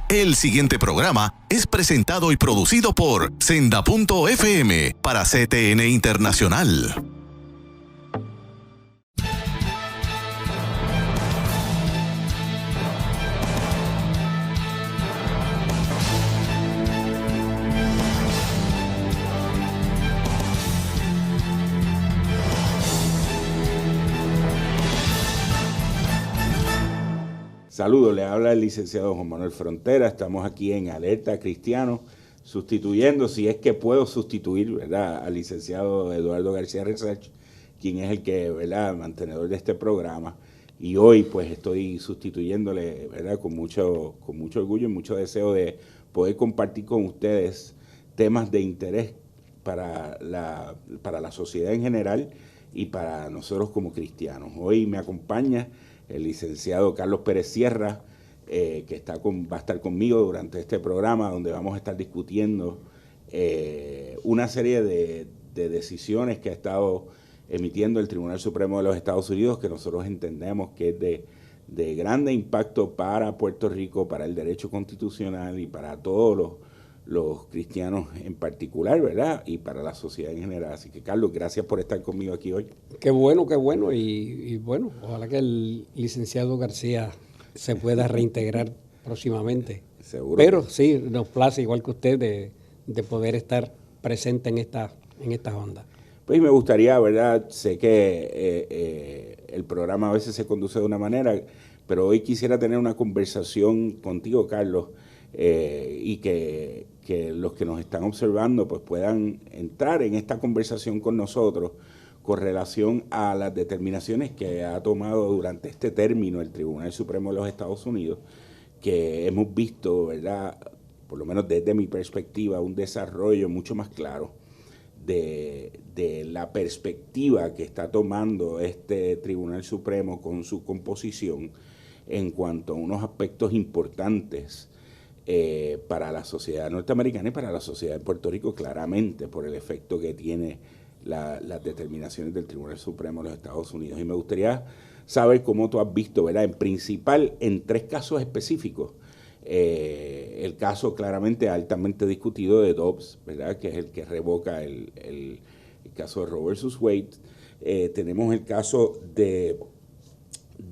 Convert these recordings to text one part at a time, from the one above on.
El siguiente programa es presentado y producido por Senda.fm para CTN Internacional. Saludos, le habla el licenciado Juan Manuel Frontera. Estamos aquí en Alerta Cristiano, sustituyendo, si es que puedo sustituir, ¿verdad?, al licenciado Eduardo García Research, quien es el que, ¿verdad?, mantenedor de este programa. Y hoy, pues, estoy sustituyéndole, ¿verdad?, con mucho orgullo y mucho deseo de poder compartir con ustedes temas de interés para la sociedad en general y para nosotros como cristianos. Hoy me acompaña el licenciado Carlos Pérez Sierra, que va a estar conmigo durante este programa, donde vamos a estar discutiendo una serie de decisiones que ha estado emitiendo el Tribunal Supremo de los Estados Unidos, que nosotros entendemos que es de grande impacto para Puerto Rico, para el derecho constitucional y para todos los cristianos en particular, ¿verdad? Y para la sociedad en general. Así que, Carlos, gracias por estar conmigo aquí hoy. Qué bueno. Y bueno, ojalá que el licenciado García se pueda reintegrar próximamente. Seguro. Pero sí, nos place, igual que usted, de poder estar presente en esta onda. Pues me gustaría, ¿verdad? Sé que el programa a veces se conduce de una manera, pero hoy quisiera tener una conversación contigo, Carlos, y que los que nos están observando pues puedan entrar en esta conversación con nosotros con relación a las determinaciones que ha tomado durante este término el Tribunal Supremo de los Estados Unidos, que hemos visto, ¿verdad?, por lo menos desde mi perspectiva, un desarrollo mucho más claro de la perspectiva que está tomando este Tribunal Supremo con su composición en cuanto a unos aspectos importantes para la sociedad norteamericana y para la sociedad de Puerto Rico, claramente por el efecto que tiene las determinaciones del Tribunal Supremo de los Estados Unidos. Y me gustaría saber cómo tú has visto, ¿verdad?, en principal en tres casos específicos. El caso claramente altamente discutido de Dobbs, ¿verdad?, que es el que revoca el caso de Roe versus Wade. Tenemos el caso de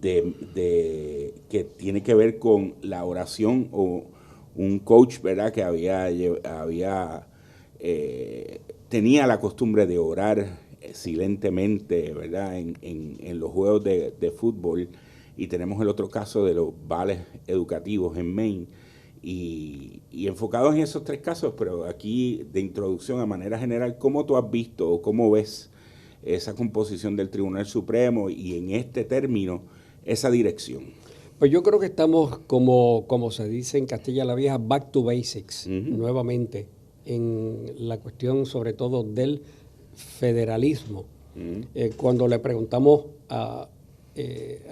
que tiene que ver con la oración o un coach, ¿verdad?, que tenía la costumbre de orar silentemente, ¿verdad?, en los juegos de fútbol. Y tenemos el otro caso de los vales educativos en Maine. Y enfocados en esos tres casos, pero aquí de introducción a manera general, ¿cómo tú has visto o cómo ves esa composición del Tribunal Supremo y en este término esa dirección? Pues yo creo que estamos, como se dice en Castilla la Vieja, back to basics, nuevamente, en la cuestión sobre todo del federalismo. Cuando le preguntamos a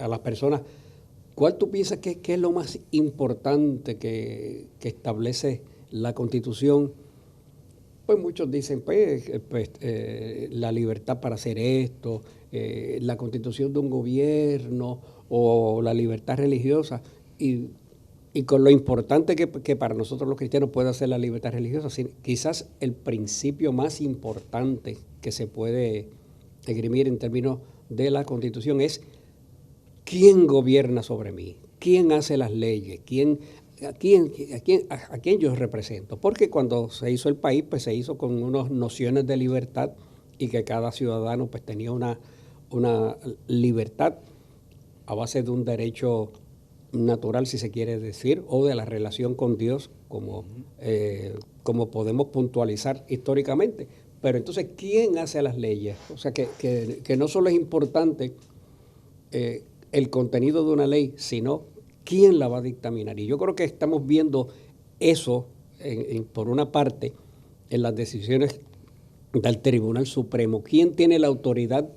las personas, ¿cuál tú piensas que es lo más importante que establece la Constitución? Pues muchos dicen, la libertad para hacer esto, la Constitución de un gobierno o la libertad religiosa. Y con lo importante que para nosotros los cristianos puede ser la libertad religiosa, quizás el principio más importante que se puede esgrimir en términos de la Constitución es ¿quién gobierna sobre mí? ¿Quién hace las leyes? ¿A quién yo represento? Porque cuando se hizo el país, pues se hizo con unas nociones de libertad y que cada ciudadano pues tenía una libertad a base de un derecho natural, si se quiere decir, o de la relación con Dios, como podemos puntualizar históricamente. Pero entonces, ¿quién hace las leyes? O sea, que no solo es importante el contenido de una ley, sino quién la va a dictaminar. Y yo creo que estamos viendo eso, por una parte, en las decisiones del Tribunal Supremo. ¿Quién tiene la autoridad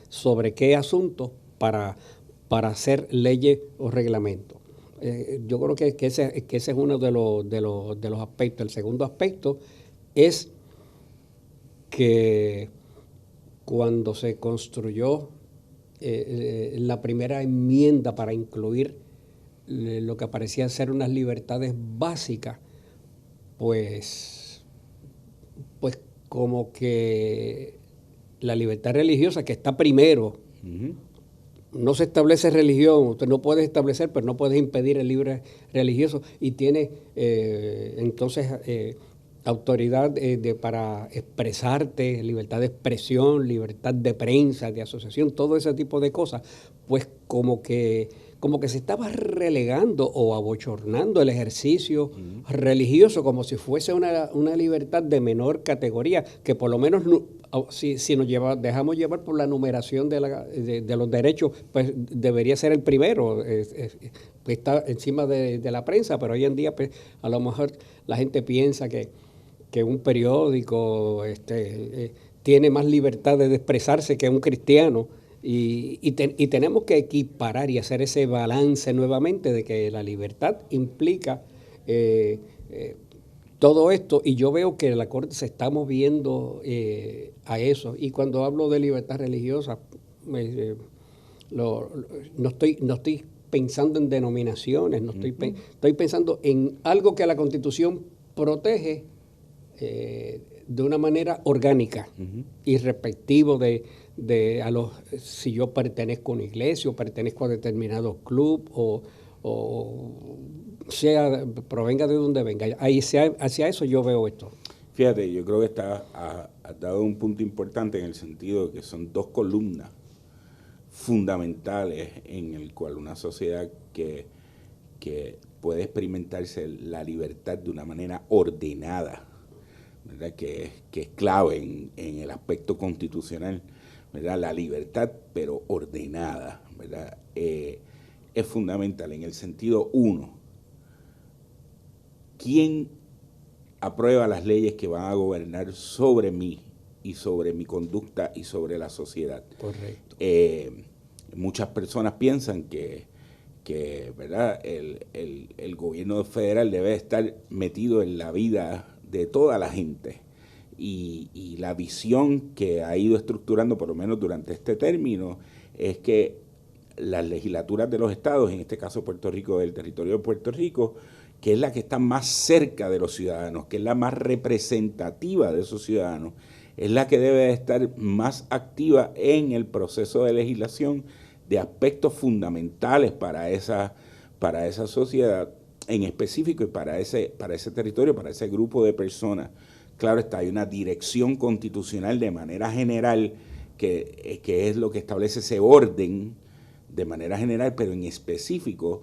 sobre qué asuntos para hacer leyes o reglamentos? Yo creo que ese es uno de los aspectos. El segundo aspecto es que cuando se construyó la primera enmienda para incluir lo que parecía ser unas libertades básicas, pues como que la libertad religiosa, que está primero, no se establece religión, usted no puede establecer, pero no puede impedir el libre religioso, y tiene entonces autoridad para expresarte, libertad de expresión, libertad de prensa, de asociación, todo ese tipo de cosas, pues como que se estaba relegando o abochornando el ejercicio religioso como si fuese una libertad de menor categoría, que por lo menos si nos dejamos llevar por la numeración de los derechos, pues debería ser el primero, que está encima de la prensa, pero hoy en día pues, a lo mejor la gente piensa que un periódico tiene más libertad de expresarse que un cristiano. Y tenemos que equiparar y hacer ese balance nuevamente de que la libertad implica todo esto, y yo veo que la Corte se está moviendo a eso. Y cuando hablo de libertad religiosa, no estoy pensando en denominaciones, estoy pensando en algo que la Constitución protege de una manera orgánica, irrespectivo si yo pertenezco a una iglesia o pertenezco a determinado club o provenga de donde venga. Hacia eso yo veo esto. Fíjate, yo creo que has dado un punto importante en el sentido de que son dos columnas fundamentales en el cual una sociedad que puede experimentarse la libertad de una manera ordenada, ¿verdad? Que es clave en el aspecto constitucional, ¿verdad? La libertad, pero ordenada, ¿verdad? Es fundamental en el sentido uno. ¿Quién aprueba las leyes que van a gobernar sobre mí y sobre mi conducta y sobre la sociedad? Correcto. Muchas personas piensan que ¿verdad? El gobierno federal debe estar metido en la vida de toda la gente, y la visión que ha ido estructurando, por lo menos durante este término, es que las legislaturas de los estados, en este caso Puerto Rico, del territorio de Puerto Rico, que es la que está más cerca de los ciudadanos, que es la más representativa de esos ciudadanos, es la que debe estar más activa en el proceso de legislación de aspectos fundamentales para esa sociedad en específico y para ese territorio, para ese grupo de personas. Claro está, hay una dirección constitucional de manera general que es lo que establece ese orden de manera general, pero en específico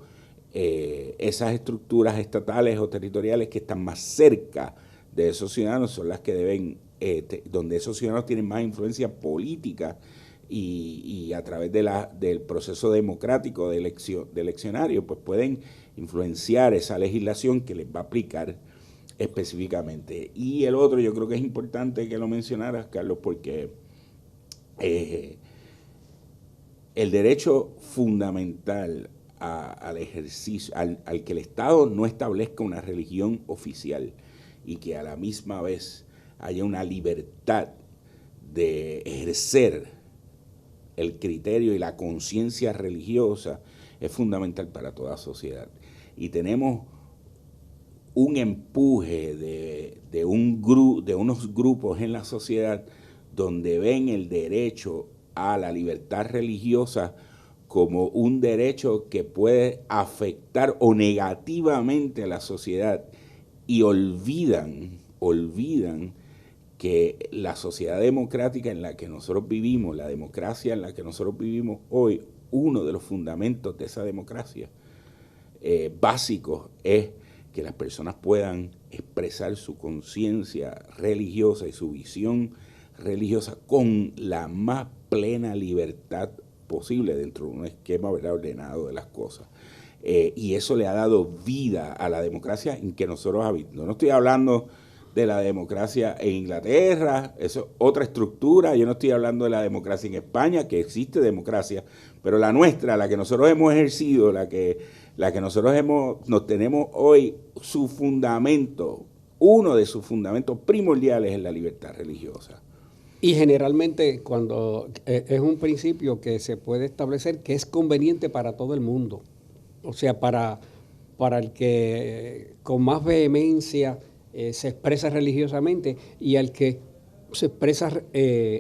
esas estructuras estatales o territoriales que están más cerca de esos ciudadanos son las que deben, donde esos ciudadanos tienen más influencia política y a través del proceso democrático de eleccionario, pues pueden influenciar esa legislación que les va a aplicar específicamente. Y el otro, yo creo que es importante que lo mencionaras, Carlos, porque el derecho fundamental al ejercicio, al que el Estado no establezca una religión oficial y que a la misma vez haya una libertad de ejercer el criterio y la conciencia religiosa, es fundamental para toda sociedad. Y tenemos un empuje de unos grupos en la sociedad donde ven el derecho a la libertad religiosa como un derecho que puede afectar o negativamente a la sociedad, y olvidan que la sociedad democrática en la que nosotros vivimos, la democracia en la que nosotros vivimos hoy, uno de los fundamentos de esa democracia básicos es que las personas puedan expresar su conciencia religiosa y su visión religiosa con la más plena libertad posible dentro de un esquema, ¿verdad?, ordenado de las cosas. Y eso le ha dado vida a la democracia en que nosotros habitamos. No estoy hablando de la democracia en Inglaterra, eso es otra estructura. Yo no estoy hablando de la democracia en España, que existe democracia, pero la nuestra, la que nosotros hemos ejercido, la que nosotros nos tenemos hoy, su fundamento, uno de sus fundamentos primordiales es la libertad religiosa. Y generalmente cuando es un principio que se puede establecer que es conveniente para todo el mundo. O sea, para el que con más vehemencia se expresa religiosamente y al que se expresa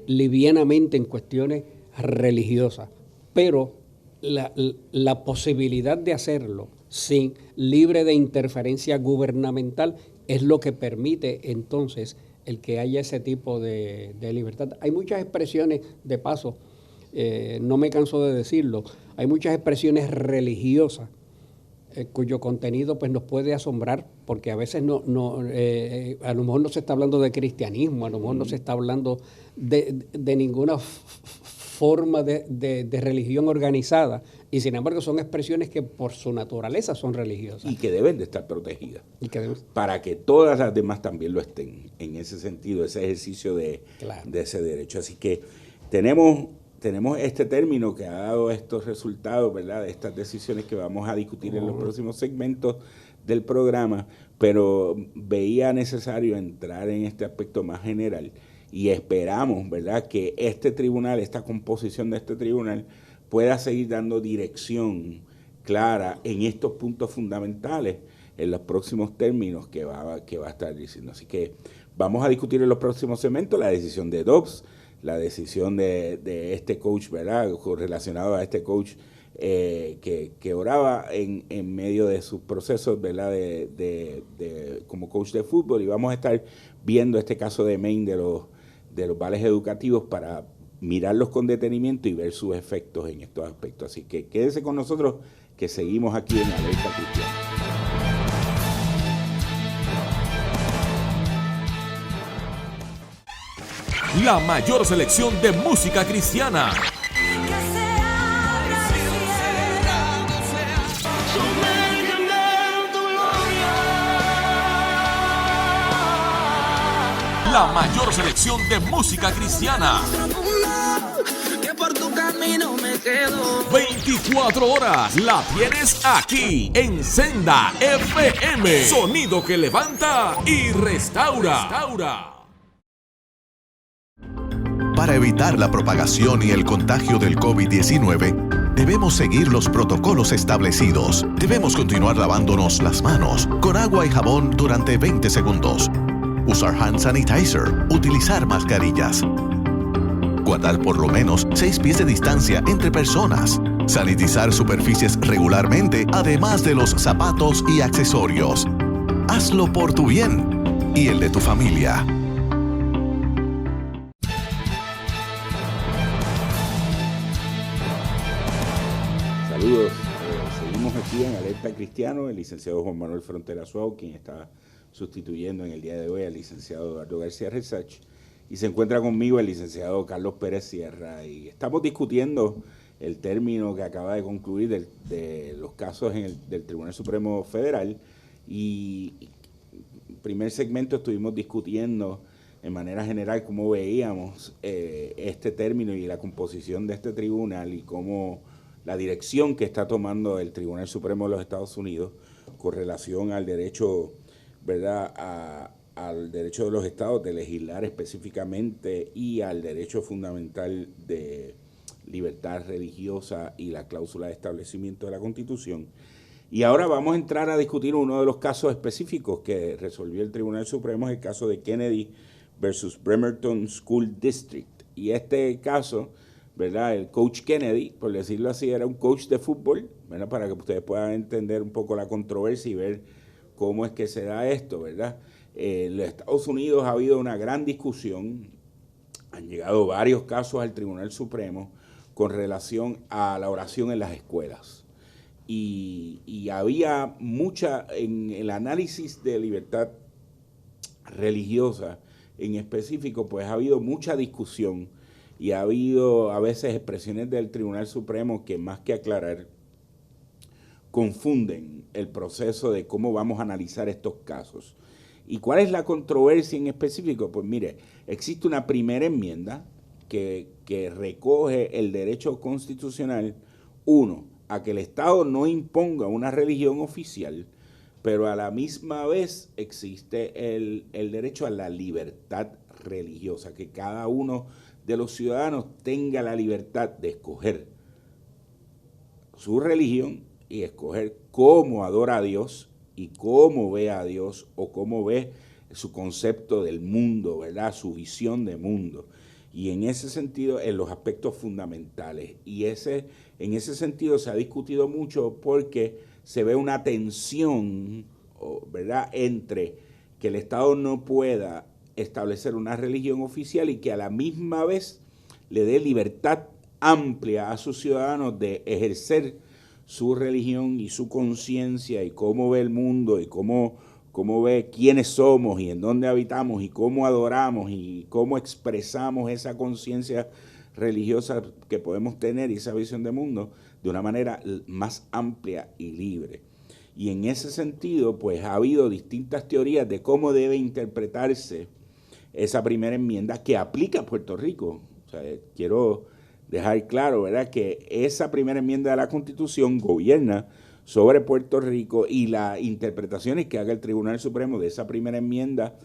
livianamente en cuestiones religiosas. Pero la posibilidad de hacerlo sin libre de interferencia gubernamental es lo que permite entonces el que haya ese tipo de libertad. Hay muchas expresiones, de paso, no me canso de decirlo, hay muchas expresiones religiosas cuyo contenido pues nos puede asombrar, porque a veces a lo mejor no se está hablando de cristianismo, a lo mejor no se está hablando de ninguna forma de religión organizada, y sin embargo son expresiones que por su naturaleza son religiosas. Y que deben de estar protegidas. Para que todas las demás también lo estén, en ese sentido, ese ejercicio de ese derecho. Así que tenemos este término que ha dado estos resultados, ¿verdad?, de estas decisiones que vamos a discutir en los próximos segmentos del programa, pero veía necesario entrar en este aspecto más general y esperamos, ¿verdad?, que este tribunal, esta composición de este tribunal pueda seguir dando dirección clara en estos puntos fundamentales en los próximos términos que va a estar diciendo. Así que vamos a discutir en los próximos segmentos la decisión de Dobbs, la decisión de este coach, ¿verdad?, relacionado a este coach que oraba en medio de sus procesos, ¿verdad?, como coach de fútbol, y vamos a estar viendo este caso de Maine de los vales educativos para mirarlos con detenimiento y ver sus efectos en estos aspectos. Así que quédese con nosotros, que seguimos aquí en Alerta Cristiana. La mayor selección de música cristiana. La mayor selección de música cristiana. 24 horas la tienes aquí en Senda FM. Sonido que levanta y restaura. Para evitar la propagación y el contagio del COVID-19, debemos seguir los protocolos establecidos. Debemos continuar lavándonos las manos con agua y jabón durante 20 segundos. Usar hand sanitizer. Utilizar mascarillas. Guardar por lo menos 6 pies de distancia entre personas. Sanitizar superficies regularmente, además de los zapatos y accesorios. Hazlo por tu bien y el de tu familia. Saludos, seguimos aquí en Alerta Cristiano, el licenciado Juan Manuel Frontera Suau, quien está sustituyendo en el día de hoy al licenciado Eduardo García Resach, y se encuentra conmigo el licenciado Carlos Pérez Sierra, y estamos discutiendo el término que acaba de concluir de los casos del Tribunal Supremo Federal, y primer segmento estuvimos discutiendo en manera general cómo veíamos este término y la composición de este tribunal y cómo la dirección que está tomando el Tribunal Supremo de los Estados Unidos con relación al derecho, ¿verdad?, al derecho de los estados de legislar específicamente y al derecho fundamental de libertad religiosa y la cláusula de establecimiento de la Constitución. Y ahora vamos a entrar a discutir uno de los casos específicos que resolvió el Tribunal Supremo, es el caso de Kennedy versus Bremerton School District. Y este caso, ¿verdad?, el coach Kennedy, por decirlo así, era un coach de fútbol, ¿verdad?, para que ustedes puedan entender un poco la controversia y ver cómo es que se da esto, ¿verdad? En los Estados Unidos ha habido una gran discusión, han llegado varios casos al Tribunal Supremo con relación a la oración en las escuelas. Y había mucha, en el análisis de libertad religiosa en específico, pues ha habido mucha discusión y ha habido a veces expresiones del Tribunal Supremo que más que aclarar, confunden el proceso de cómo vamos a analizar estos casos. ¿Y cuál es la controversia en específico? Pues mire, existe una primera enmienda que recoge el derecho constitucional, a que el Estado no imponga una religión oficial, pero a la misma vez existe el derecho a la libertad religiosa, que cada uno de los ciudadanos tenga la libertad de escoger su religión y escoger cómo adora a Dios y cómo ve a Dios o cómo ve su concepto del mundo, ¿verdad? Su visión de mundo. Y en ese sentido, en los aspectos fundamentales. Y en ese sentido se ha discutido mucho porque se ve una tensión, ¿verdad?, entre que el Estado no pueda establecer una religión oficial y que a la misma vez le dé libertad amplia a sus ciudadanos de ejercer su religión y su conciencia y cómo ve el mundo y cómo ve quiénes somos y en dónde habitamos y cómo adoramos y cómo expresamos esa conciencia religiosa que podemos tener y esa visión de mundo de una manera más amplia y libre. Y en ese sentido, pues ha habido distintas teorías de cómo debe interpretarse esa primera enmienda que aplica a Puerto Rico. O sea, quiero dejar claro, ¿verdad?, que esa primera enmienda de la Constitución gobierna sobre Puerto Rico y las interpretaciones que haga el Tribunal Supremo de esa primera enmienda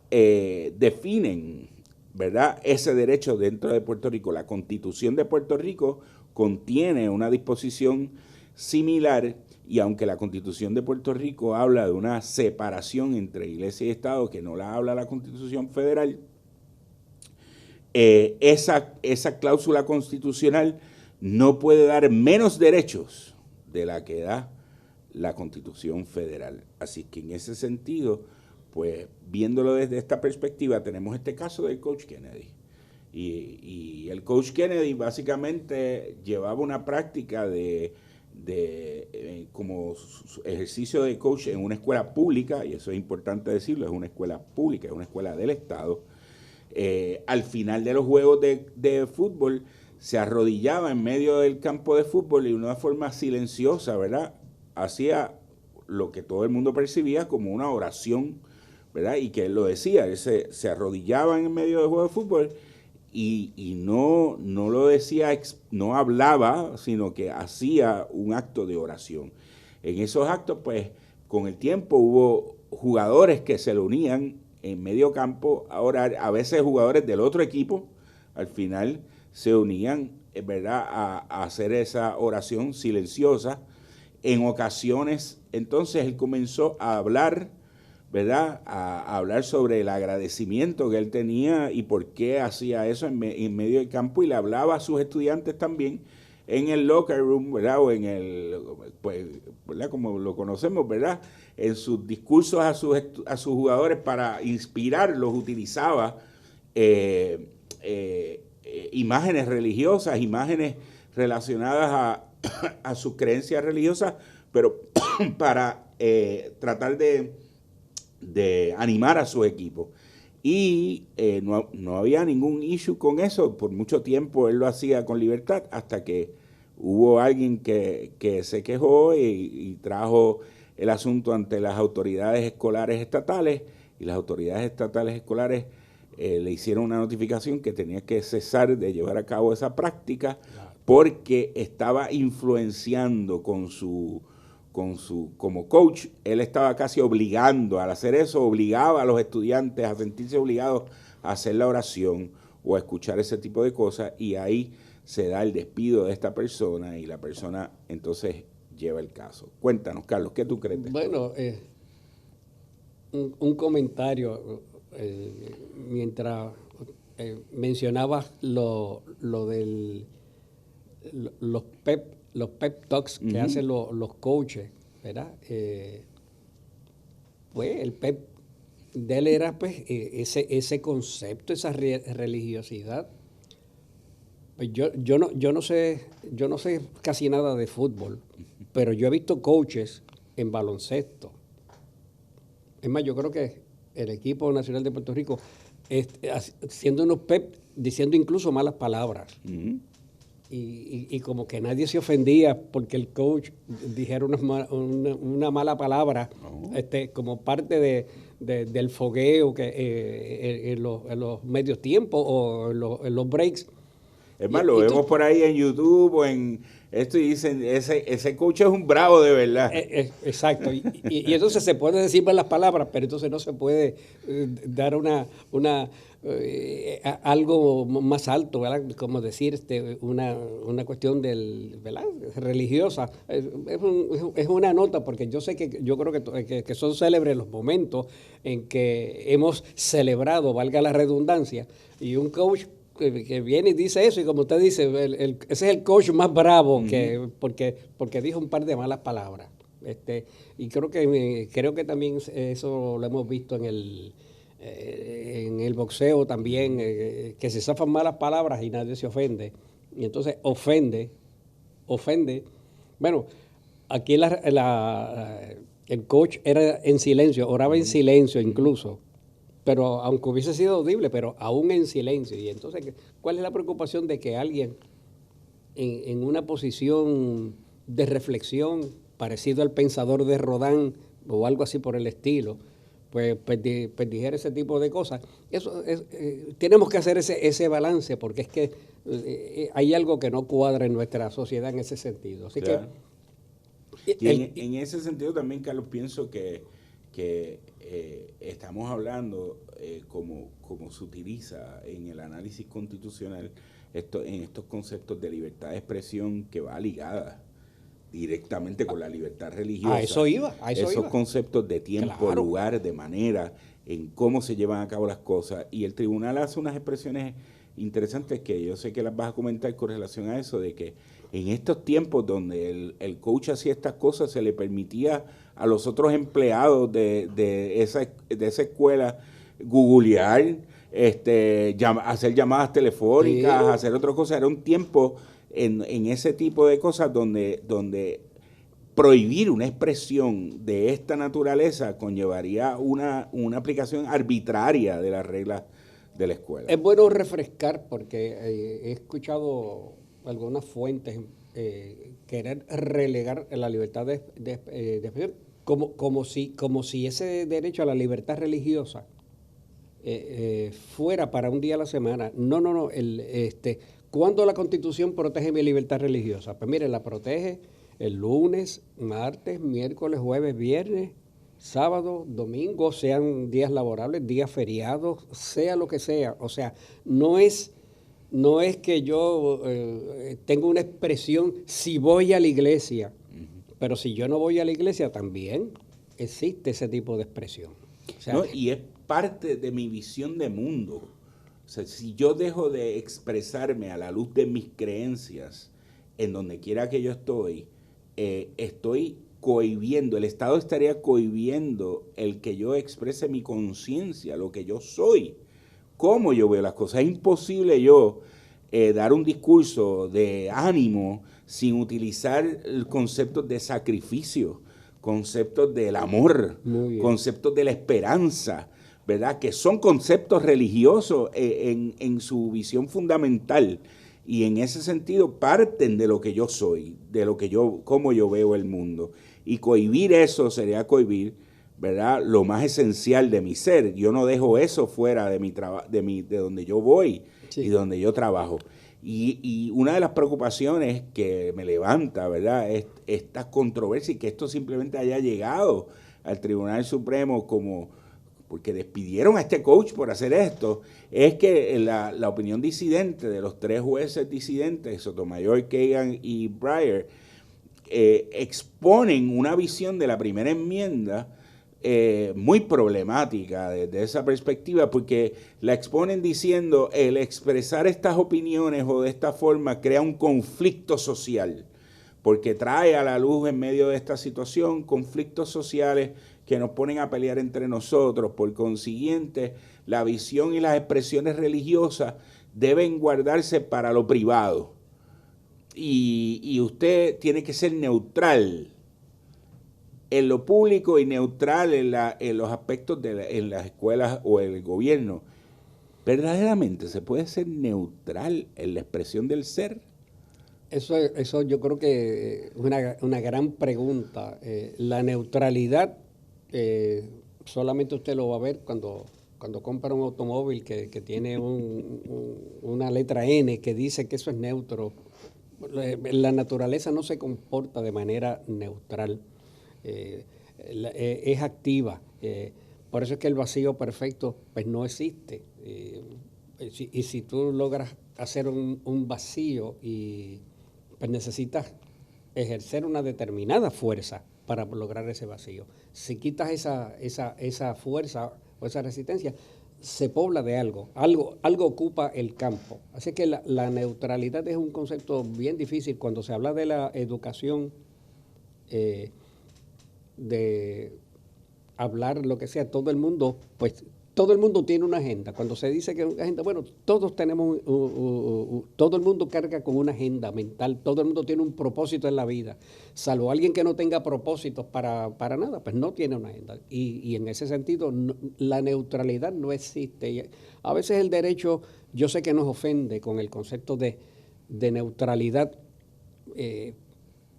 definen, ¿verdad?, ese derecho dentro de Puerto Rico. La Constitución de Puerto Rico contiene una disposición similar y aunque la Constitución de Puerto Rico habla de una separación entre Iglesia y Estado que no la habla la Constitución Federal, esa cláusula constitucional no puede dar menos derechos de la que da la Constitución Federal. Así que en ese sentido, pues viéndolo desde esta perspectiva, tenemos este caso del Coach Kennedy. Y el Coach Kennedy básicamente llevaba una práctica como ejercicio de coach en una escuela pública, y eso es importante decirlo, es una escuela pública, es una escuela del Estado. Al final de los juegos de fútbol, se arrodillaba en medio del campo de fútbol y de una forma silenciosa, ¿verdad?, hacía lo que todo el mundo percibía como una oración, ¿verdad? Y que él lo decía, él se arrodillaba en medio del juego de fútbol y no lo decía, no hablaba, sino que hacía un acto de oración. En esos actos, pues, con el tiempo hubo jugadores que se le unían en medio campo a orar, a veces jugadores del otro equipo, al final se unían, ¿verdad?, a hacer esa oración silenciosa. En ocasiones, entonces, él comenzó a hablar, ¿verdad?, a hablar sobre el agradecimiento que él tenía y por qué hacía eso en medio del campo, y le hablaba a sus estudiantes también en el locker room, ¿verdad?, o en el, pues, ¿verdad?, como lo conocemos, ¿verdad?, en sus discursos a sus jugadores para inspirarlos, utilizaba imágenes religiosas, imágenes relacionadas a sus creencias religiosas, pero para tratar de animar a su equipo. Y no había ningún issue con eso. Por mucho tiempo él lo hacía con libertad, hasta que hubo alguien que se quejó y trajo el asunto ante las autoridades escolares estatales, y las autoridades estatales escolares le hicieron una notificación que tenía que cesar de llevar a cabo esa práctica porque estaba influenciando como coach. Él estaba casi obligando, al hacer eso, obligaba a los estudiantes a sentirse obligados a hacer la oración o a escuchar ese tipo de cosas, y ahí se da el despido de esta persona y la persona entonces lleva el caso. Cuéntanos, Carlos, ¿qué tú crees de esto? Bueno, un comentario, mientras mencionabas lo del los pep talks que hacen los coaches, ¿verdad? Pues el pep de él era, pues, ese concepto, esa religiosidad. Pues yo no sé casi nada de fútbol, pero yo he visto coaches en baloncesto. Es más, yo creo que el equipo nacional de Puerto Rico, haciendo unos pep, diciendo incluso malas palabras. Y como que nadie se ofendía porque el coach dijera una mala palabra, como parte del fogueo que en los medios tiempos o en los breaks. Es más, lo vemos por ahí en YouTube o en esto y dicen, ese coach es un bravo de verdad. Exacto. Y entonces se puede decir más las palabras, pero entonces no se puede dar algo más alto, ¿verdad? Como decir una cuestión ¿verdad? Religiosa. Es una nota, porque yo creo que son célebres los momentos en que hemos celebrado, valga la redundancia, y un coach que viene y dice eso, y como usted dice, ese es el coach más bravo, porque dijo un par de malas palabras. Y creo que también eso lo hemos visto en el boxeo también, que se zafan malas palabras y nadie se ofende. Y entonces ofende. Bueno, aquí el coach era en silencio, oraba en silencio incluso. Pero aunque hubiese sido audible, pero aún en silencio. Y entonces, ¿cuál es la preocupación de que alguien en una posición de reflexión, parecido al pensador de Rodin o algo así por el estilo, pues dijera ese tipo de cosas? Tenemos que hacer ese balance, porque es que hay algo que no cuadra en nuestra sociedad en ese sentido. Así claro. que... En ese sentido también, Carlos, pienso que estamos hablando, como se utiliza en el análisis constitucional, en estos conceptos de libertad de expresión, que va ligada directamente con la libertad religiosa. A eso iba. Esos conceptos de tiempo, claro, lugar, de manera, en cómo se llevan a cabo las cosas. Y el tribunal hace unas expresiones interesantes que yo sé que las vas a comentar con relación a eso, de que en estos tiempos donde el coach hacía estas cosas, se le permitía a los otros empleados de esa escuela googlear, hacer llamadas telefónicas, sí, hacer otras cosas. Era un tiempo en ese tipo de cosas donde prohibir una expresión de esta naturaleza conllevaría una aplicación arbitraria de las reglas de la escuela. Es bueno refrescar, porque he escuchado algunas fuentes querer relegar la libertad de expresión como si ese derecho a la libertad religiosa fuera para un día a la semana. No. ¿Cuándo la Constitución protege mi libertad religiosa? Pues mire, la protege el lunes, martes, miércoles, jueves, viernes, sábado, domingo, sean días laborables, días feriados, sea lo que sea. O sea, no es que yo tenga una expresión si voy a la iglesia, pero si yo no voy a la iglesia también existe ese tipo de expresión. O sea, ¿no? Y es parte de mi visión de mundo. O sea, si yo dejo de expresarme a la luz de mis creencias en donde quiera que yo estoy cohibiendo, el Estado estaría cohibiendo el que yo exprese mi conciencia, lo que yo soy, cómo yo veo las cosas. Es imposible yo dar un discurso de ánimo sin utilizar conceptos de sacrificio, conceptos del amor, conceptos de la esperanza, ¿verdad? Que son conceptos religiosos en su visión fundamental, y en ese sentido parten de lo que yo soy, de cómo yo veo el mundo. Y cohibir eso sería cohibir, ¿verdad?, lo más esencial de mi ser. Yo no dejo eso fuera de donde yo voy, sí, y donde yo trabajo. Y una de las preocupaciones que me levanta, ¿verdad?, es esta controversia, y que esto simplemente haya llegado al Tribunal Supremo porque despidieron a este coach por hacer esto, es que la opinión disidente de los 3 jueces disidentes, Sotomayor, Kagan y Breyer, exponen una visión de la primera enmienda muy problemática desde esa perspectiva, porque la exponen diciendo el expresar estas opiniones o de esta forma crea un conflicto social, porque trae a la luz en medio de esta situación conflictos sociales que nos ponen a pelear entre nosotros. Por consiguiente, la visión y las expresiones religiosas deben guardarse para lo privado. Y usted tiene que ser neutral en lo público y neutral en los aspectos en las escuelas o en el gobierno. ¿Verdaderamente se puede ser neutral en la expresión del ser? Eso yo creo que es una gran pregunta. La neutralidad solamente usted lo va a ver cuando compra un automóvil que tiene una letra N que dice que eso es neutro. La naturaleza no se comporta de manera neutral, es activa. Por eso es que el vacío perfecto pues no existe. Y si tú logras hacer un vacío, pues necesitas ejercer una determinada fuerza para lograr ese vacío. Si quitas esa fuerza o esa resistencia, se pobla de algo ocupa el campo. Así que la neutralidad es un concepto bien difícil. Cuando se habla de la educación, de hablar lo que sea, todo el mundo tiene una agenda. Cuando se dice que una agenda, bueno, todos tenemos, todo el mundo carga con una agenda mental, todo el mundo tiene un propósito en la vida, salvo alguien que no tenga propósitos para nada, pues no tiene una agenda. Y en ese sentido, la neutralidad no existe. Y a veces el derecho, yo sé que nos ofende con el concepto de neutralidad.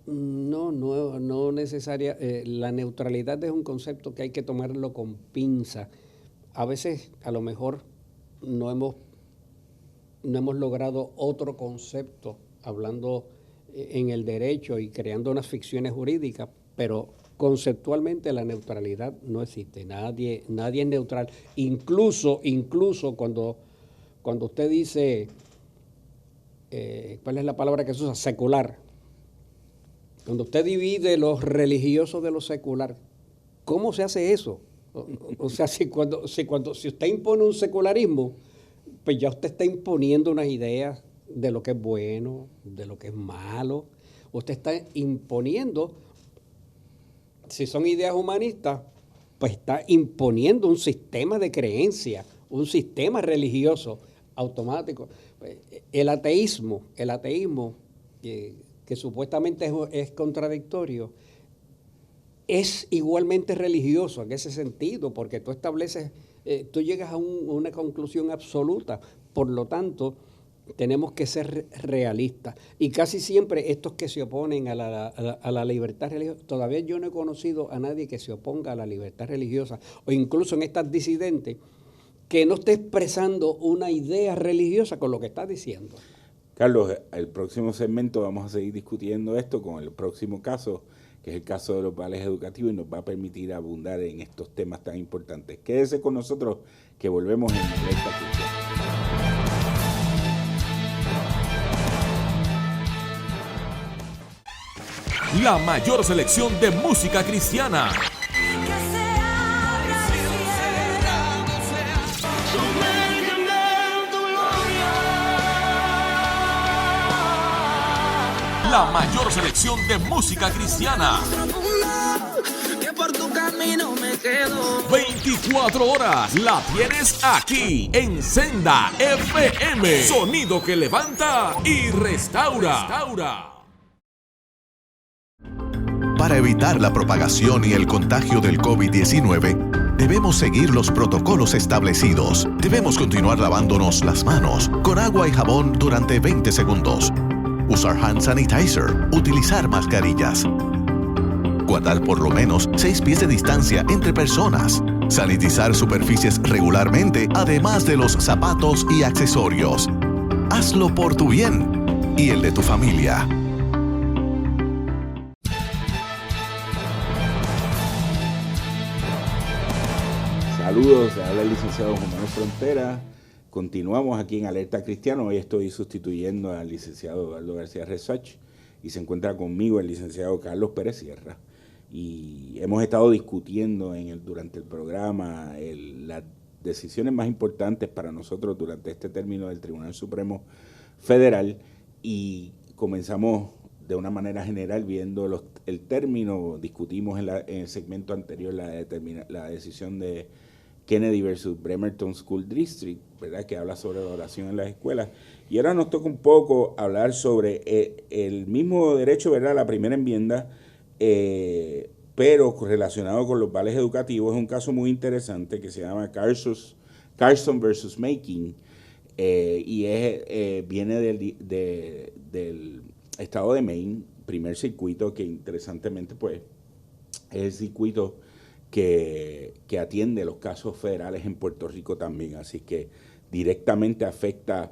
No necesaria. La neutralidad es un concepto que hay que tomarlo con pinza. A veces, a lo mejor, no hemos logrado otro concepto hablando en el derecho y creando unas ficciones jurídicas, pero conceptualmente la neutralidad no existe. Nadie es neutral. Incluso cuando usted dice, ¿cuál es la palabra que se usa? Secular. Cuando usted divide los religiosos de lo secular, ¿cómo se hace eso? O sea, si usted impone un secularismo, pues ya usted está imponiendo unas ideas de lo que es bueno, de lo que es malo. Usted está imponiendo, si son ideas humanistas, pues está imponiendo un sistema de creencia, un sistema religioso automático. El ateísmo, que supuestamente es contradictorio, es igualmente religioso en ese sentido, porque tú estableces, tú llegas a una conclusión absoluta. Por lo tanto, tenemos que ser realistas. Y casi siempre estos que se oponen a la libertad religiosa, todavía yo no he conocido a nadie que se oponga a la libertad religiosa, o incluso en estas disidentes, que no esté expresando una idea religiosa con lo que está diciendo. Carlos, el próximo segmento vamos a seguir discutiendo esto con el próximo caso, que es el caso de los vales educativos, y nos va a permitir abundar en estos temas tan importantes. Quédese con nosotros, que volvemos en Alerta Cristiana. La mayor selección de música cristiana. La mayor selección de música cristiana. 24 horas la tienes aquí en Senda FM. Sonido que levanta y restaura. Para evitar la propagación y el contagio del COVID-19, debemos seguir los protocolos establecidos. Debemos continuar lavándonos las manos con agua y jabón durante 20 segundos. Usar hand sanitizer, utilizar mascarillas. Guardar por lo menos 6 pies de distancia entre personas. Sanitizar superficies regularmente, además de los zapatos y accesorios. Hazlo por tu bien y el de tu familia. Saludos, habla el licenciado Juan Manuel Frontera. Continuamos aquí en Alerta Cristiana. Hoy estoy sustituyendo al licenciado Eduardo García Resach y se encuentra conmigo el licenciado Carlos Pérez Sierra. Y hemos estado discutiendo durante el programa las decisiones más importantes para nosotros durante este término del Tribunal Supremo Federal, y comenzamos de una manera general viendo el término. Discutimos en el segmento anterior la decisión de Kennedy versus Bremerton School District, ¿verdad?, que habla sobre la oración en las escuelas. Y ahora nos toca un poco hablar sobre el mismo derecho, ¿verdad?, la primera enmienda, pero relacionado con los vales educativos. Es un caso muy interesante que se llama Carson versus Making, y viene del estado de Maine, primer circuito, que interesantemente pues es el circuito que atiende los casos federales en Puerto Rico también, así que directamente afectaba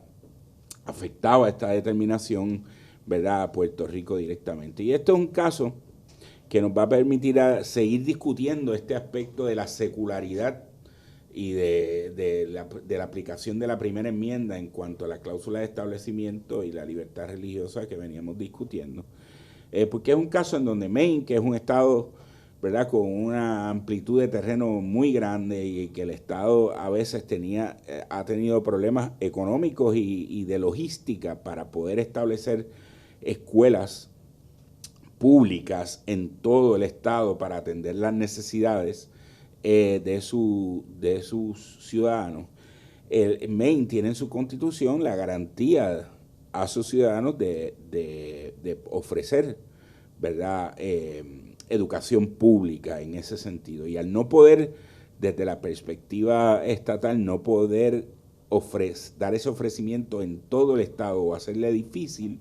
esta determinación ¿verdad?, a Puerto Rico directamente. Y esto es un caso que nos va a permitir seguir discutiendo este aspecto de la secularidad y de la aplicación de la primera enmienda en cuanto a la cláusula de establecimiento y la libertad religiosa que veníamos discutiendo. Porque es un caso en donde Maine, que es un estado, ¿verdad?, con una amplitud de terreno muy grande y que el estado a veces ha tenido problemas económicos y de logística para poder establecer escuelas públicas en todo el estado para atender las necesidades de sus ciudadanos. Maine tiene en su constitución la garantía a sus ciudadanos de ofrecer, ¿verdad?, educación pública en ese sentido. Y al no poder, desde la perspectiva estatal, no poder dar ese ofrecimiento en todo el estado o hacerle difícil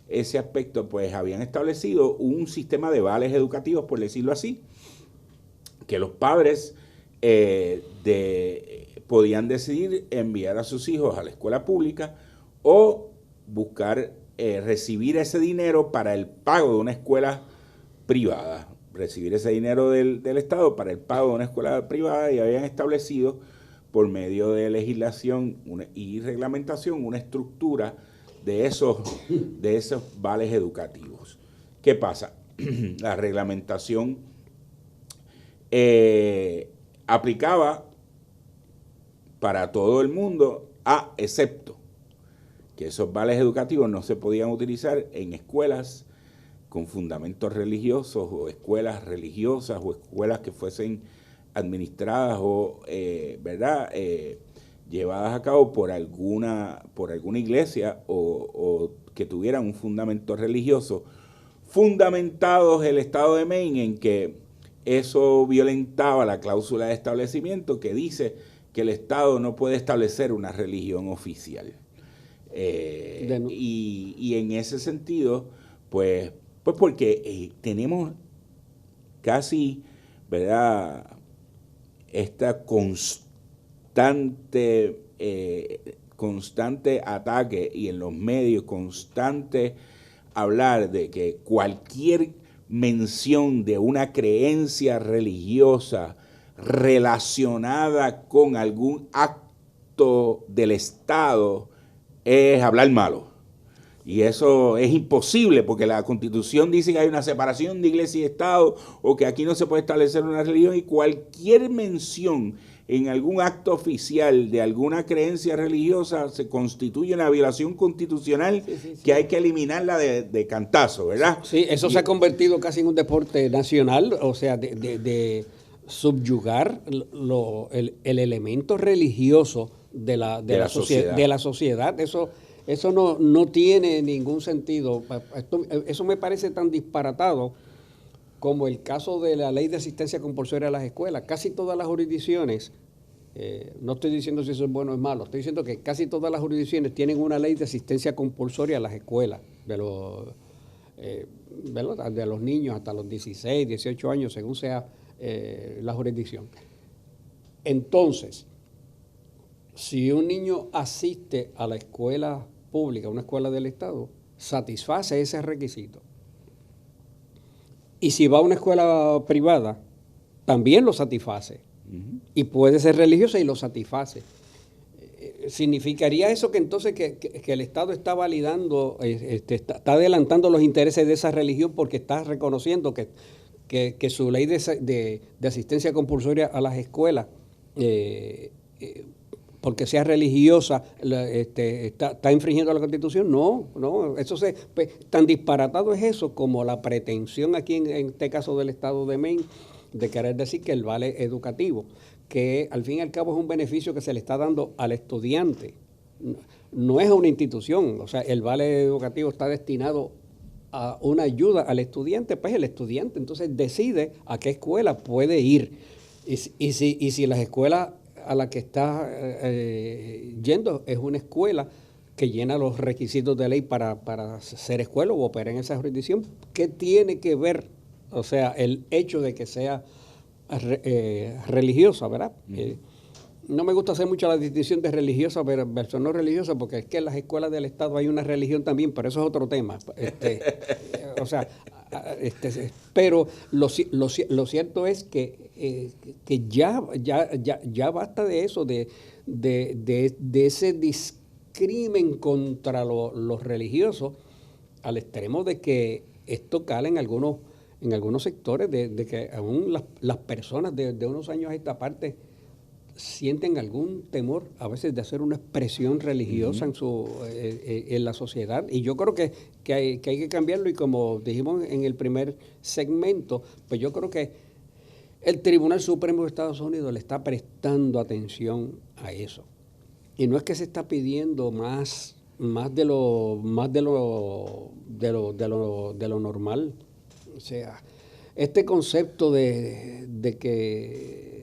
ese aspecto, pues habían establecido un sistema de vales educativos, por decirlo así, que los padres podían decidir enviar a sus hijos a la escuela pública o buscar recibir ese dinero para el pago de una escuela privada, recibir ese dinero del Estado para el pago de una escuela privada, y habían establecido por medio de legislación y reglamentación una estructura de esos vales educativos. ¿Qué pasa? La reglamentación aplicaba para todo el mundo, excepto que esos vales educativos no se podían utilizar en escuelas con fundamentos religiosos o escuelas religiosas o escuelas que fuesen administradas o llevadas a cabo por alguna iglesia o que tuvieran un fundamento religioso, fundamentados el estado de Maine en que eso violentaba la cláusula de establecimiento que dice que el Estado no puede establecer una religión oficial. Y en ese sentido, pues porque tenemos casi, ¿verdad?, esta constante ataque y en los medios constante hablar de que cualquier mención de una creencia religiosa relacionada con algún acto del Estado es hablar malo. Y eso es imposible porque la Constitución dice que hay una separación de iglesia y Estado o que aquí no se puede establecer una religión, y cualquier mención en algún acto oficial de alguna creencia religiosa se constituye una violación constitucional que hay que eliminarla de cantazo, ¿verdad? Sí, eso se ha convertido casi en un deporte nacional, o sea, de subyugar el elemento religioso de la sociedad. Eso no tiene ningún sentido. Eso me parece tan disparatado como el caso de la ley de asistencia compulsoria a las escuelas. Casi todas las jurisdicciones, no estoy diciendo si eso es bueno o es malo, estoy diciendo que casi todas las jurisdicciones tienen una ley de asistencia compulsoria a las escuelas, de los niños hasta los 16, 18 años, según sea la jurisdicción. Entonces, si un niño asiste a la escuela pública, una escuela del Estado, satisface ese requisito. Y si va a una escuela privada, también lo satisface. Uh-huh. Y puede ser religiosa y lo satisface. ¿Significaría eso que entonces que el Estado está validando, está adelantando los intereses de esa religión porque está reconociendo que su ley de asistencia compulsoria a las escuelas, porque sea religiosa, está infringiendo la Constitución? No, eso tan disparatado es eso como la pretensión aquí en este caso del Estado de Maine de querer decir que el vale educativo, que al fin y al cabo es un beneficio que se le está dando al estudiante, no es a una institución. O sea, el vale educativo está destinado a una ayuda al estudiante, pues el estudiante entonces decide a qué escuela puede ir. Y si las escuelas a la que está yendo es una escuela que llena los requisitos de ley para ser escuela o operar en esa jurisdicción, ¿qué tiene que ver, o sea, el hecho de que sea religiosa, ¿verdad? no me gusta hacer mucho la distinción de religiosa versus no religiosa, porque es que en las escuelas del Estado hay una religión también, pero eso es otro tema. O sea, pero lo cierto es que ya basta de eso, de ese discrimen contra los religiosos, al extremo de que esto cala en algunos sectores, de que aún las personas de unos años a esta parte sienten algún temor a veces de hacer una expresión religiosa en la sociedad, y yo creo que hay que cambiarlo, y como dijimos en el primer segmento, pues yo creo que el Tribunal Supremo de Estados Unidos le está prestando atención a eso, y no es que se está pidiendo más de lo normal. O sea, este concepto de que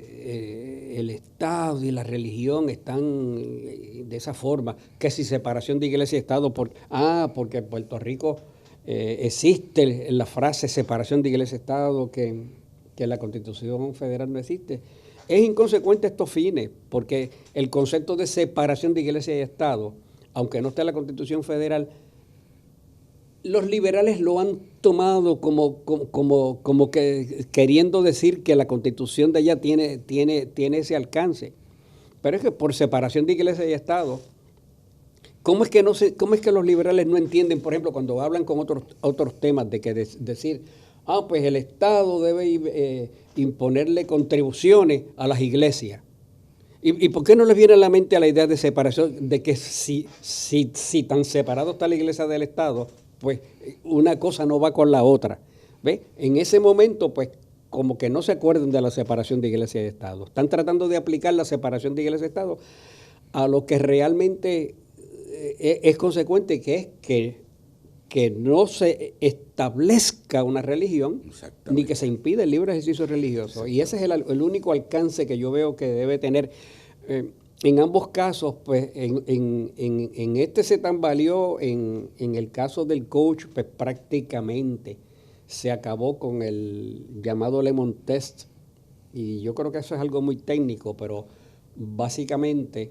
el Estado y la religión están de esa forma, que si separación de iglesia y Estado, porque en Puerto Rico existe la frase separación de iglesia y Estado, que en la Constitución Federal no existe, es inconsecuente a estos fines, porque el concepto de separación de iglesia y Estado, aunque no esté en la Constitución Federal, los liberales lo han tomado como que queriendo decir que la Constitución de allá tiene ese alcance. Pero es que por separación de iglesia y Estado, ¿cómo es que los liberales no entienden, por ejemplo, cuando hablan con otros temas, de que decir, pues el Estado debe imponerle contribuciones a las iglesias? ¿Y por qué no les viene a la mente a la idea de separación, de que si tan separado está la iglesia del Estado, pues una cosa no va con la otra? ¿Ve? En ese momento, pues, como que no se acuerdan de la separación de iglesia y Estado. Están tratando de aplicar la separación de iglesia y Estado a lo que realmente es consecuente, que es que no se establezca una religión, ni que se impida el libre ejercicio religioso. Y ese es el único alcance que yo veo que debe tener. En ambos casos, pues, en este se tambaleó, en el caso del coach, pues prácticamente se acabó con el llamado Lemon Test, y yo creo que eso es algo muy técnico, pero básicamente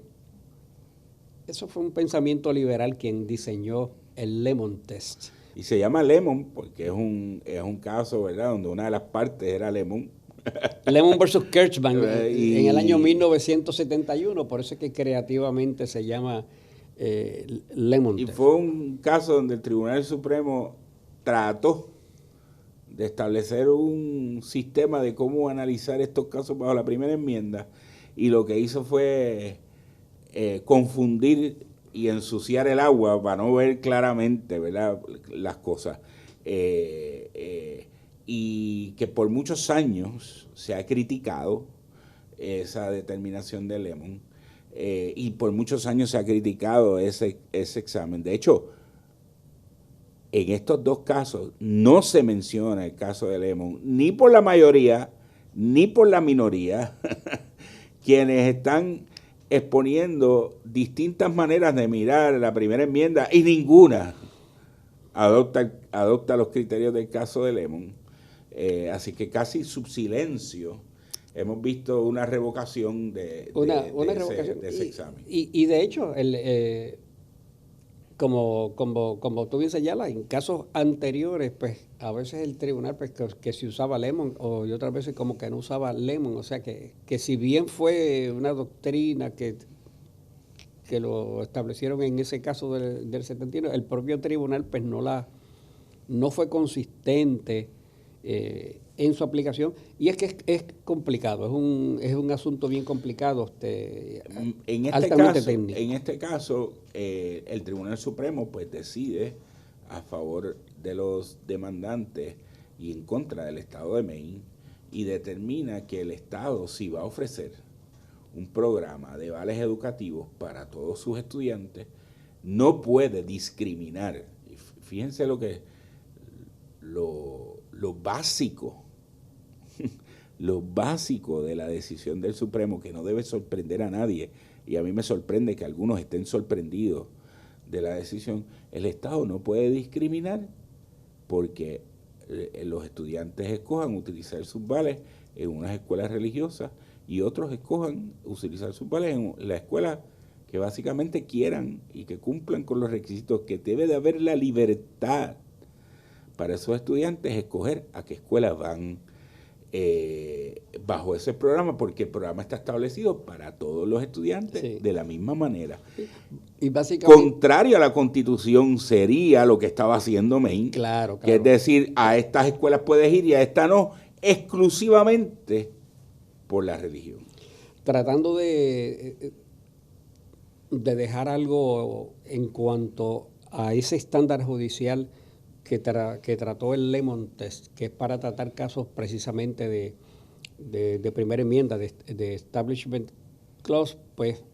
eso fue un pensamiento liberal quien diseñó el Lemon Test. Y se llama Lemon porque es un caso, ¿verdad?, donde una de las partes era Lemon. Lemon versus Kirchmann en el año 1971, por eso es que creativamente se llama Lemon Test. Y fue un caso donde el Tribunal Supremo trató de establecer un sistema de cómo analizar estos casos bajo la primera enmienda, y lo que hizo fue confundir y ensuciar el agua para no ver claramente, ¿verdad?, las cosas. Y que por muchos años se ha criticado esa determinación de Lemon, y por muchos años se ha criticado ese examen. De hecho, en estos dos casos no se menciona el caso de Lemon, ni por la mayoría, ni por la minoría, quienes están exponiendo distintas maneras de mirar la primera enmienda, y ninguna adopta los criterios del caso de Lemon. Así que casi sub silencio hemos visto una revocación de ese examen. Y de hecho, como tú bien señalas, en casos anteriores, pues a veces el tribunal, pues, que se usaba Lemon, y otras veces como que no usaba Lemon. O sea que si bien fue una doctrina que lo establecieron en ese caso del 71, el propio tribunal pues no fue consistente en su aplicación, y es que es complicado, es un asunto bien complicado, altamente técnico. En este caso, el Tribunal Supremo pues decide a favor de los demandantes y en contra del Estado de Maine, y determina que el Estado, si va a ofrecer un programa de vales educativos para todos sus estudiantes, no puede discriminar. Y fíjense lo básico de la decisión del Supremo, que no debe sorprender a nadie, y a mí me sorprende que algunos estén sorprendidos de la decisión. El Estado no puede discriminar porque los estudiantes escojan utilizar sus vales en unas escuelas religiosas y otros escojan utilizar sus vales en la escuela que básicamente quieran y que cumplan con los requisitos, que debe de haber la libertad para esos estudiantes escoger a qué escuela van bajo ese programa, porque el programa está establecido para todos los estudiantes de la misma manera. Y básicamente, contrario a la Constitución sería lo que estaba haciendo Maine, claro. Que es decir, a estas escuelas puedes ir y a esta no, exclusivamente por la religión. Tratando de dejar algo en cuanto a ese estándar judicial que trató el Lemon Test, que es para tratar casos precisamente de primera enmienda, de Establishment Clause, pues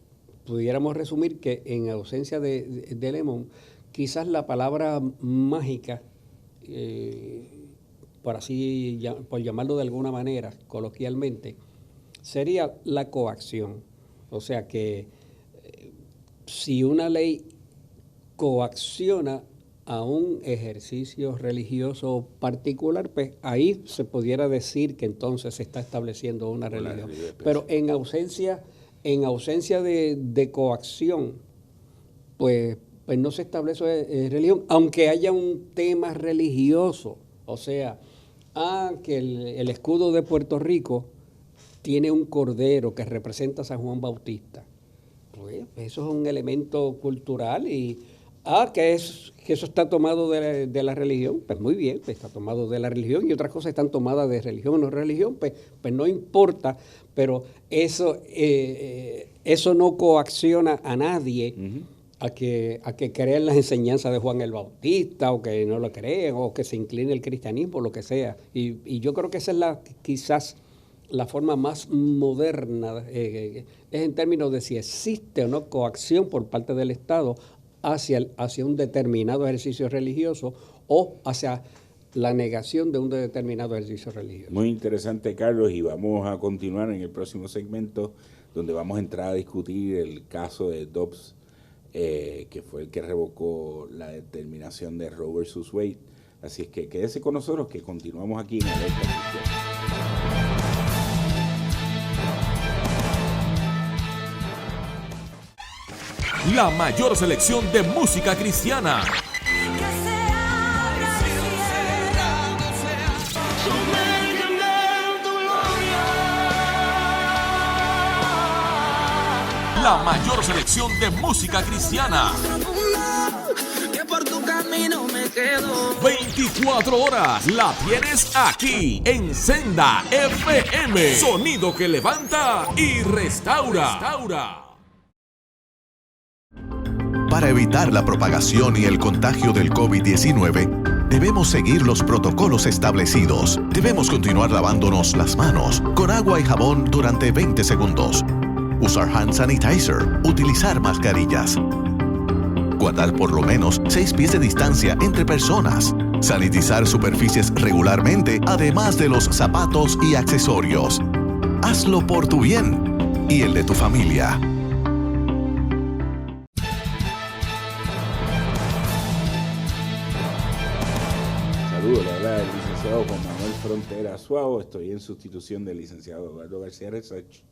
pudiéramos resumir que en ausencia de Lemon, quizás la palabra mágica, por llamarlo de alguna manera, coloquialmente, sería la coacción. O sea que si una ley coacciona a un ejercicio religioso particular, pues ahí se pudiera decir que entonces se está estableciendo una religión. Pero en ausencia de coacción, pues no se establece religión, aunque haya un tema religioso. O sea, que el escudo de Puerto Rico tiene un cordero que representa a San Juan Bautista. Pues eso es un elemento cultural y que eso está tomado de la religión, pues muy bien, pues está tomado de la religión, y otras cosas están tomadas de religión o no religión, pues no importa, pero eso no coacciona a nadie a que crean las enseñanzas de Juan el Bautista, o que no lo creen, o que se incline el cristianismo, lo que sea. Y yo creo que esa es quizás la forma más moderna, es en términos de si existe o no coacción por parte del Estado hacia un determinado ejercicio religioso o hacia la negación de un determinado ejercicio religioso. Muy interesante, Carlos, y vamos a continuar en el próximo segmento, donde vamos a entrar a discutir el caso de Dobbs, que fue el que revocó la determinación de Roe versus Wade. Así es que quédese con nosotros, que continuamos aquí en Alerta Cristiana. La mayor selección de música cristiana. La mayor selección de música cristiana. 24 horas la tienes aquí en Senda FM. Sonido que levanta y restaura. Para evitar la propagación y el contagio del COVID-19, debemos seguir los protocolos establecidos. Debemos continuar lavándonos las manos con agua y jabón durante 20 segundos. Usar hand sanitizer. Utilizar mascarillas. Guardar por lo menos 6 pies de distancia entre personas. Sanitizar superficies regularmente, además de los zapatos y accesorios. Hazlo por tu bien y el de tu familia. Saludos, le habla el licenciado Juan Manuel Frontera Suavo. Estoy en sustitución del licenciado Eduardo García Resach,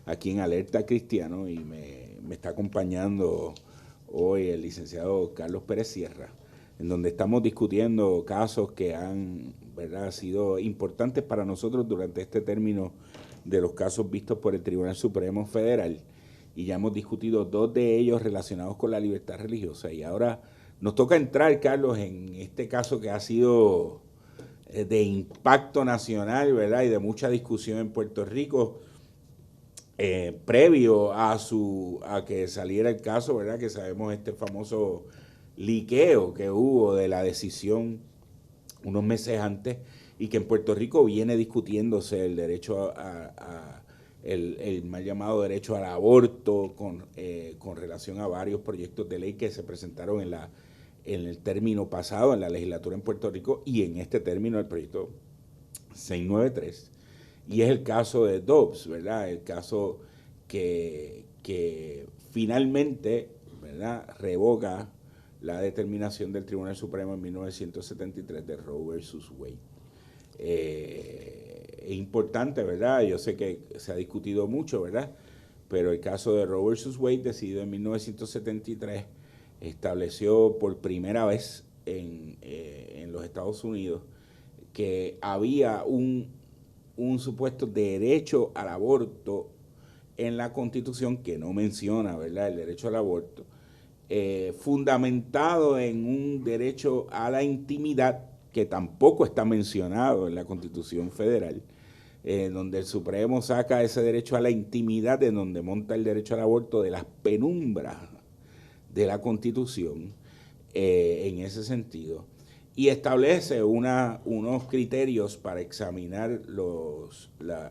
aquí en Alerta Cristiano, y me está acompañando hoy el licenciado Carlos Pérez Sierra, en donde estamos discutiendo casos que han sido importantes para nosotros durante este término de los casos vistos por el Tribunal Supremo Federal, y ya hemos discutido 2 de ellos relacionados con la libertad religiosa, y ahora nos toca entrar, Carlos, en este caso que ha sido de impacto nacional, ¿verdad?, y de mucha discusión en Puerto Rico, previo a que saliera el caso, ¿verdad?, que sabemos este famoso liqueo que hubo de la decisión unos meses antes, y que en Puerto Rico viene discutiéndose el derecho el mal llamado derecho al aborto con relación a varios proyectos de ley que se presentaron en el término pasado en la legislatura en Puerto Rico, y en este término el proyecto 693. Y es el caso de Dobbs, ¿verdad? El caso que finalmente, ¿verdad?, revoca la determinación del Tribunal Supremo en 1973 de Roe versus Wade. es importante, ¿verdad? Yo sé que se ha discutido mucho, ¿verdad? Pero el caso de Roe versus Wade, decidido en 1973, estableció por primera vez en los Estados Unidos que había un supuesto derecho al aborto en la Constitución que no menciona, ¿verdad?, el derecho al aborto, fundamentado en un derecho a la intimidad que tampoco está mencionado en la Constitución Federal, donde el Supremo saca ese derecho a la intimidad, de donde monta el derecho al aborto, de las penumbras de la Constitución, en ese sentido, y establece unos criterios para examinar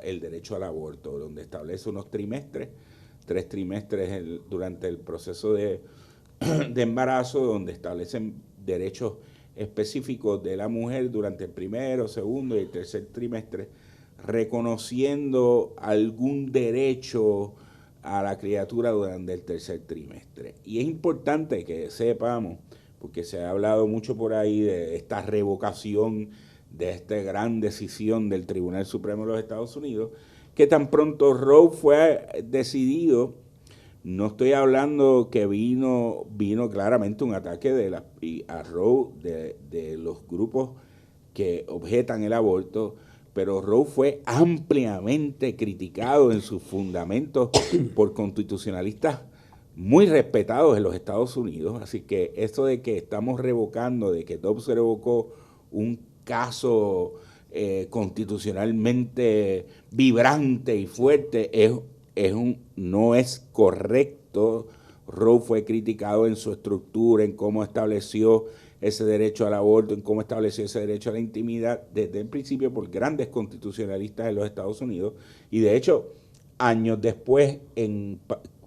el derecho al aborto, donde establece unos trimestres, 3 trimestres durante el proceso de embarazo, donde establecen derechos específicos de la mujer durante el primero, segundo y el tercer trimestre, reconociendo algún derecho a la criatura durante el tercer trimestre. Y es importante que sepamos, porque se ha hablado mucho por ahí de esta revocación de esta gran decisión del Tribunal Supremo de los Estados Unidos, que tan pronto Roe fue decidido, no estoy hablando que vino claramente un ataque a Roe de los grupos que objetan el aborto, pero Roe fue ampliamente criticado en sus fundamentos por constitucionalistas muy respetados en los Estados Unidos. Así que esto de que estamos revocando, de que Dobbs revocó un caso constitucionalmente vibrante y fuerte, no es correcto. Roe fue criticado en su estructura, en cómo estableció ese derecho al aborto, en cómo estableció ese derecho a la intimidad desde el principio por grandes constitucionalistas de los Estados Unidos. Y de hecho, años después, en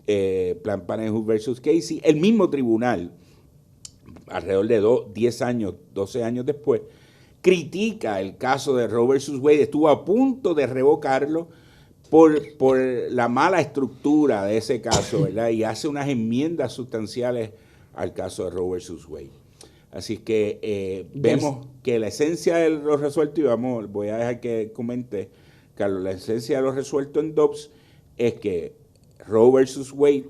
Planned Parenthood versus Casey, el mismo tribunal, alrededor de 10 años, 12 años después, critica el caso de Roe versus Wade, estuvo a punto de revocarlo por la mala estructura de ese caso, ¿verdad? Y hace unas enmiendas sustanciales al caso de Roe versus Wade. Así que vemos que la esencia de lo resuelto, y voy a dejar que comente, Carlos, la esencia de lo resuelto en Dobbs es que Roe versus Wade,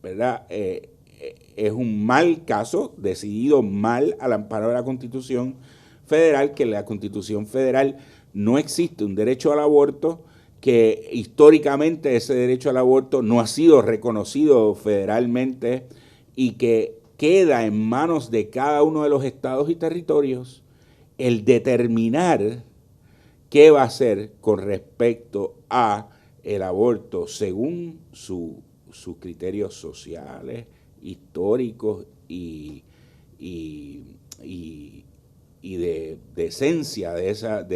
¿verdad?, es un mal caso, decidido mal al amparo de la Constitución Federal, que en la Constitución Federal no existe un derecho al aborto, que históricamente ese derecho al aborto no ha sido reconocido federalmente y que queda en manos de cada uno de los estados y territorios el determinar qué va a hacer con respecto a el aborto según sus criterios sociales, históricos y de esencia de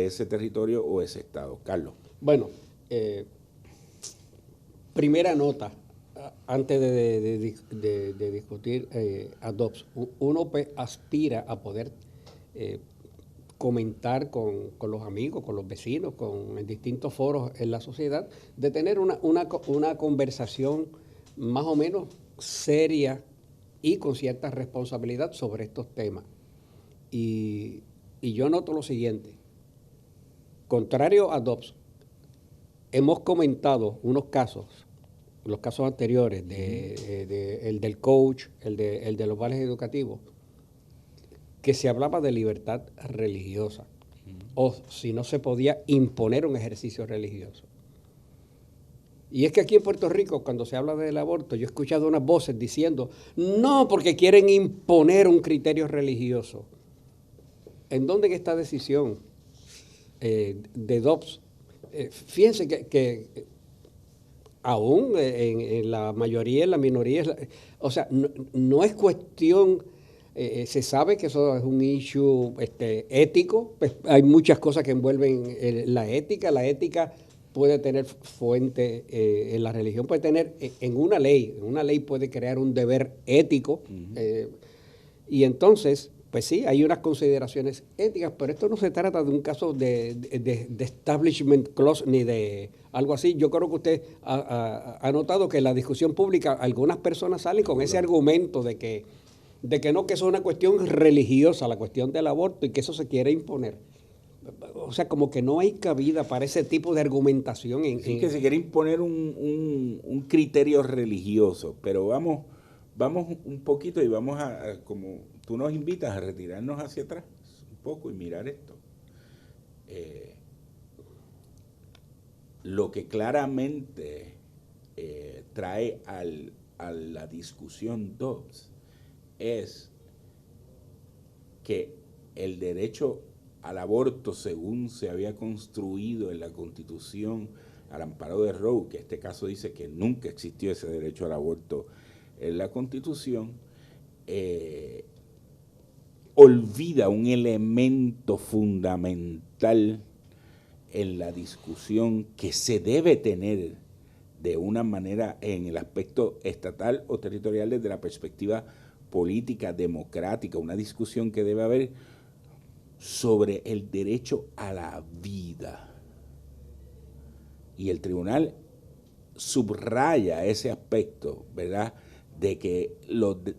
ese territorio o ese estado. Carlos. Bueno, primera nota, antes de discutir a Dobbs, uno aspira a poder comentar con los amigos, con los vecinos, en distintos foros en la sociedad, de tener una conversación más o menos seria y con cierta responsabilidad sobre estos temas. Y yo noto lo siguiente: contrario a Dobbs, hemos comentado unos casos, los casos anteriores, el del coach, el de los vales educativos, que se hablaba de libertad religiosa, o si no se podía imponer un ejercicio religioso. Y es que aquí en Puerto Rico, cuando se habla del aborto, yo he escuchado unas voces diciendo, no, porque quieren imponer un criterio religioso. ¿En dónde está esta decisión de Dobbs? Fíjense que aún en la mayoría, en la minoría, o sea, no es cuestión, se sabe que eso es un issue ético, pues hay muchas cosas que envuelven la ética puede tener fuente en la religión, puede tener en una ley puede crear un deber ético, y entonces, pues sí, hay unas consideraciones éticas, pero esto no se trata de un caso de establishment clause ni de algo así. Yo creo que usted ha notado que en la discusión pública algunas personas salen con ese argumento de que no, que eso es una cuestión religiosa, la cuestión del aborto, y que eso se quiere imponer. o sea, como que no hay cabida para ese tipo de argumentación. Sí, que se quiere imponer un criterio religioso, pero vamos un poquito y vamos como tú nos invitas, a retirarnos hacia atrás un poco y mirar esto. Lo que claramente trae a la discusión Dobbs es que el derecho al aborto, según se había construido en la Constitución al amparo de Roe, que este caso dice que nunca existió ese derecho al aborto en la Constitución, olvida un elemento fundamental en la discusión que se debe tener de una manera en el aspecto estatal o territorial desde la perspectiva política, democrática, una discusión que debe haber sobre el derecho a la vida. Y el tribunal subraya ese aspecto, ¿verdad?, de que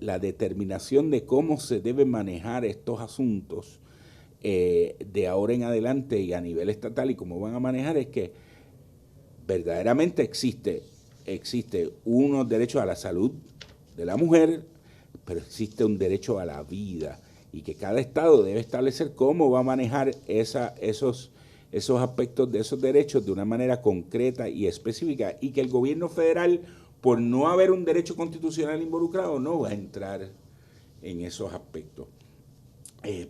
la determinación de cómo se deben manejar estos asuntos de ahora en adelante y a nivel estatal y cómo van a manejar es que verdaderamente existe unos derechos a la salud de la mujer, pero existe un derecho a la vida y que cada estado debe establecer cómo va a manejar esos aspectos de esos derechos de una manera concreta y específica y que el gobierno federal, por no haber un derecho constitucional involucrado, no va a entrar en esos aspectos.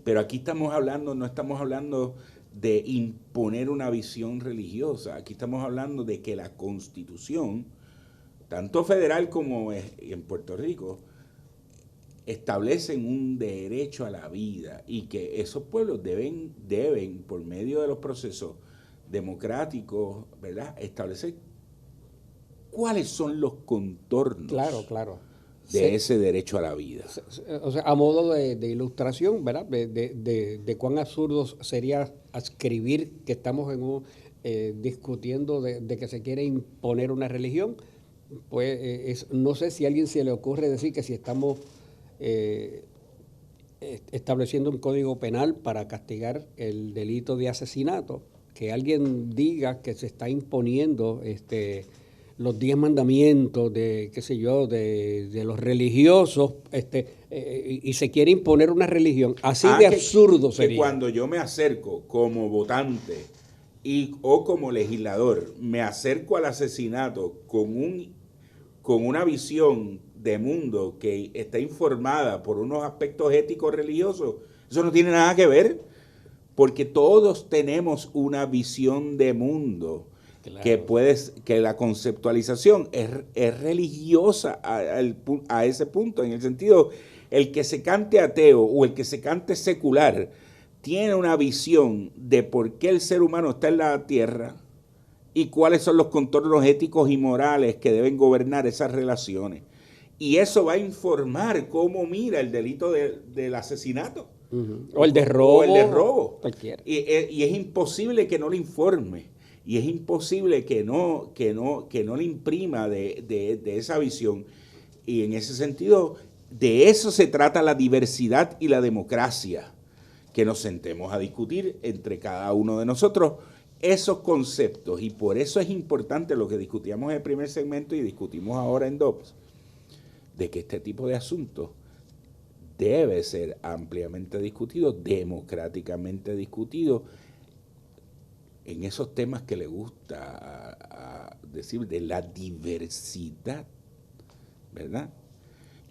Pero aquí no estamos hablando de imponer una visión religiosa, aquí estamos hablando de que la Constitución, tanto federal como en Puerto Rico, establecen un derecho a la vida y que esos pueblos deben por medio de los procesos democráticos, ¿verdad?, establecer cuáles son los contornos de ese derecho a la vida. O sea, a modo de ilustración, ¿verdad?, de cuán absurdo sería adscribir que estamos discutiendo de que se quiere imponer una religión, pues no sé si a alguien se le ocurre decir que si estamos estableciendo un código penal para castigar el delito de asesinato, que alguien diga que se está imponiendo los 10 mandamientos de, qué sé yo, de los religiosos, y se quiere imponer una religión. Así de absurdo sería. Que cuando yo me acerco como votante o como legislador, me acerco al asesinato con una visión de mundo que está informada por unos aspectos éticos religiosos, eso no tiene nada que ver, porque todos tenemos una visión de mundo. Claro. Que la conceptualización es religiosa a ese punto, en el sentido, el que se cante ateo o el que se cante secular tiene una visión de por qué el ser humano está en la tierra y cuáles son los contornos éticos y morales que deben gobernar esas relaciones. Y eso va a informar cómo mira el delito del asesinato. Uh-huh. O el de robo. Cualquiera. Y es imposible que no le informe. Y es imposible que no le imprima de esa visión. Y en ese sentido, de eso se trata la diversidad y la democracia. Que nos sentemos a discutir entre cada uno de nosotros esos conceptos. Y por eso es importante lo que discutíamos en el primer segmento y discutimos ahora en Dobbs, de que este tipo de asuntos debe ser ampliamente discutido, democráticamente discutido, en esos temas que le gusta a decir de la diversidad, ¿verdad?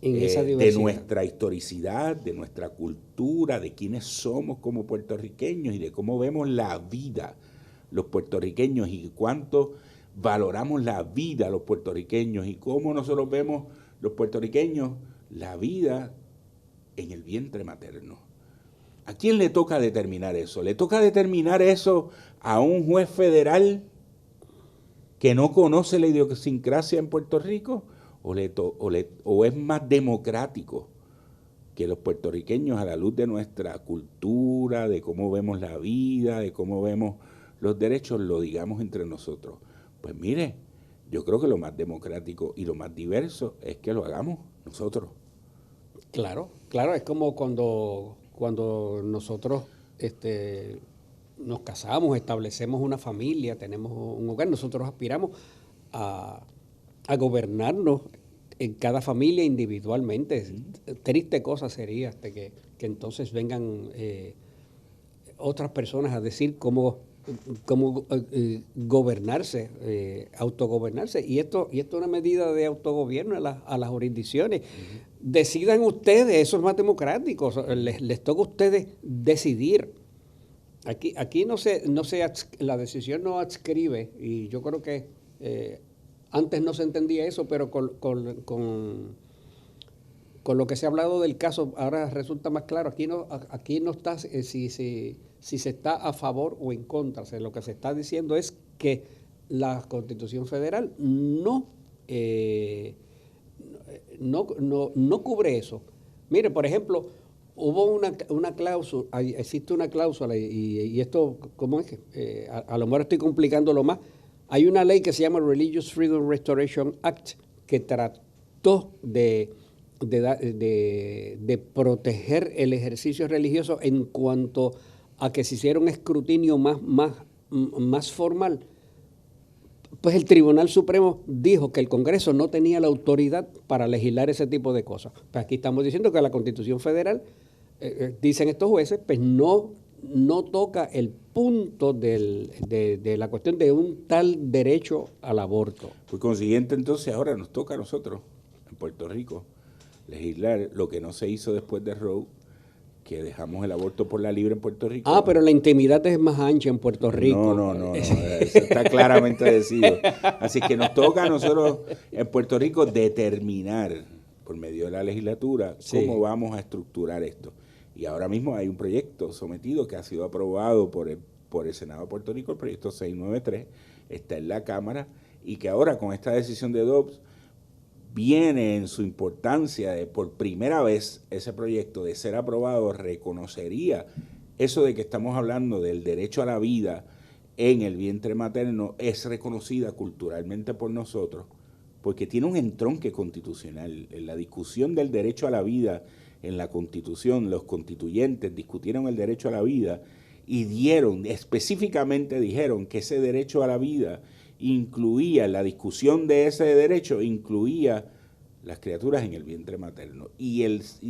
En esa diversidad. De nuestra historicidad, de nuestra cultura, de quiénes somos como puertorriqueños y de cómo vemos la vida los puertorriqueños y cuánto valoramos la vida los puertorriqueños y cómo nosotros vemos los puertorriqueños la vida en el vientre materno. ¿A quién le toca determinar eso? ¿Le toca determinar eso a un juez federal que no conoce la idiosincrasia en Puerto Rico? ¿O es más democrático que los puertorriqueños, a la luz de nuestra cultura, de cómo vemos la vida, de cómo vemos los derechos, lo digamos entre nosotros? Pues mire, yo creo que lo más democrático y lo más diverso es que lo hagamos nosotros. Claro, es como cuando nosotros nos casamos, establecemos una familia, tenemos un hogar, nosotros aspiramos a gobernarnos en cada familia individualmente. Triste cosa sería que entonces vengan otras personas a decir cómo gobernarse, autogobernarse. Y esto es una medida de autogobierno a las jurisdicciones. Decidan ustedes, eso es más democrático, les toca a ustedes decidir. Aquí la decisión no adscribe, y yo creo que antes no se entendía eso, pero con lo que se ha hablado del caso ahora resulta más claro. Aquí no está si se está a favor o en contra. O sea, lo que se está diciendo es que la Constitución Federal no cubre eso. Mire, por ejemplo, hubo una cláusula, existe una cláusula, y esto, ¿cómo es que? A lo mejor estoy complicándolo más. Hay una ley que se llama Religious Freedom Restoration Act que trató de proteger el ejercicio religioso en cuanto a que se hiciera un escrutinio más formal. Pues el Tribunal Supremo dijo que el Congreso no tenía la autoridad para legislar ese tipo de cosas. Pues aquí estamos diciendo que la Constitución Federal, dicen estos jueces, pues no toca el punto de la cuestión de un tal derecho al aborto. Por consiguiente, entonces ahora nos toca a nosotros, en Puerto Rico, legislar lo que no se hizo después de Roe, que dejamos el aborto por la libre en Puerto Rico. Pero la intimidad es más ancha en Puerto Rico. No, eso está claramente decidido. Así que nos toca a nosotros en Puerto Rico determinar, por medio de la legislatura, cómo vamos a estructurar esto. Y ahora mismo hay un proyecto sometido que ha sido aprobado por el Senado de Puerto Rico, el proyecto 693, está en la Cámara, y que ahora con esta decisión de Dobbs viene en su importancia de por primera vez ese proyecto de ser aprobado, reconocería eso de que estamos hablando del derecho a la vida en el vientre materno, es reconocida culturalmente por nosotros, porque tiene un entronque constitucional. En la discusión del derecho a la vida en la Constitución, los constituyentes discutieron el derecho a la vida y específicamente dijeron que ese derecho a la vida incluía, la discusión de ese derecho incluía las criaturas en el vientre materno. Y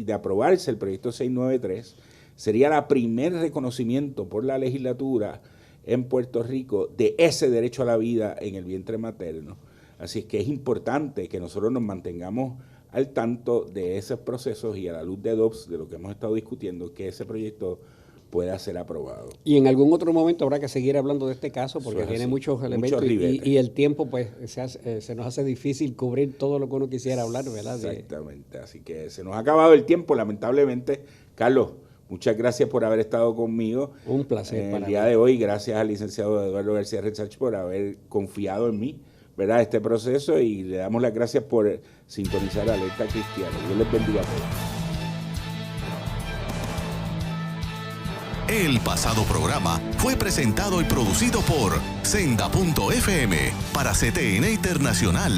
de aprobarse el proyecto 693, sería el primer reconocimiento por la legislatura en Puerto Rico de ese derecho a la vida en el vientre materno. Así es que es importante que nosotros nos mantengamos al tanto de esos procesos y a la luz de Dobbs, de lo que hemos estado discutiendo, que ese proyecto pueda ser aprobado. Y en algún otro momento habrá que seguir hablando de este caso porque tiene muchos elementos y el tiempo pues se nos hace difícil cubrir todo lo que uno quisiera hablar, ¿verdad? Exactamente, así que se nos ha acabado el tiempo, lamentablemente. Carlos, muchas gracias por haber estado conmigo. Un placer en para el día mí. de hoy. Gracias al licenciado Eduardo García Rexach por haber confiado en mí, ¿verdad?, este proceso, y le damos las gracias por sintonizar Alerta Cristiana. Dios les bendiga a todos. El pasado programa fue presentado y producido por Senda.fm para CTN Internacional.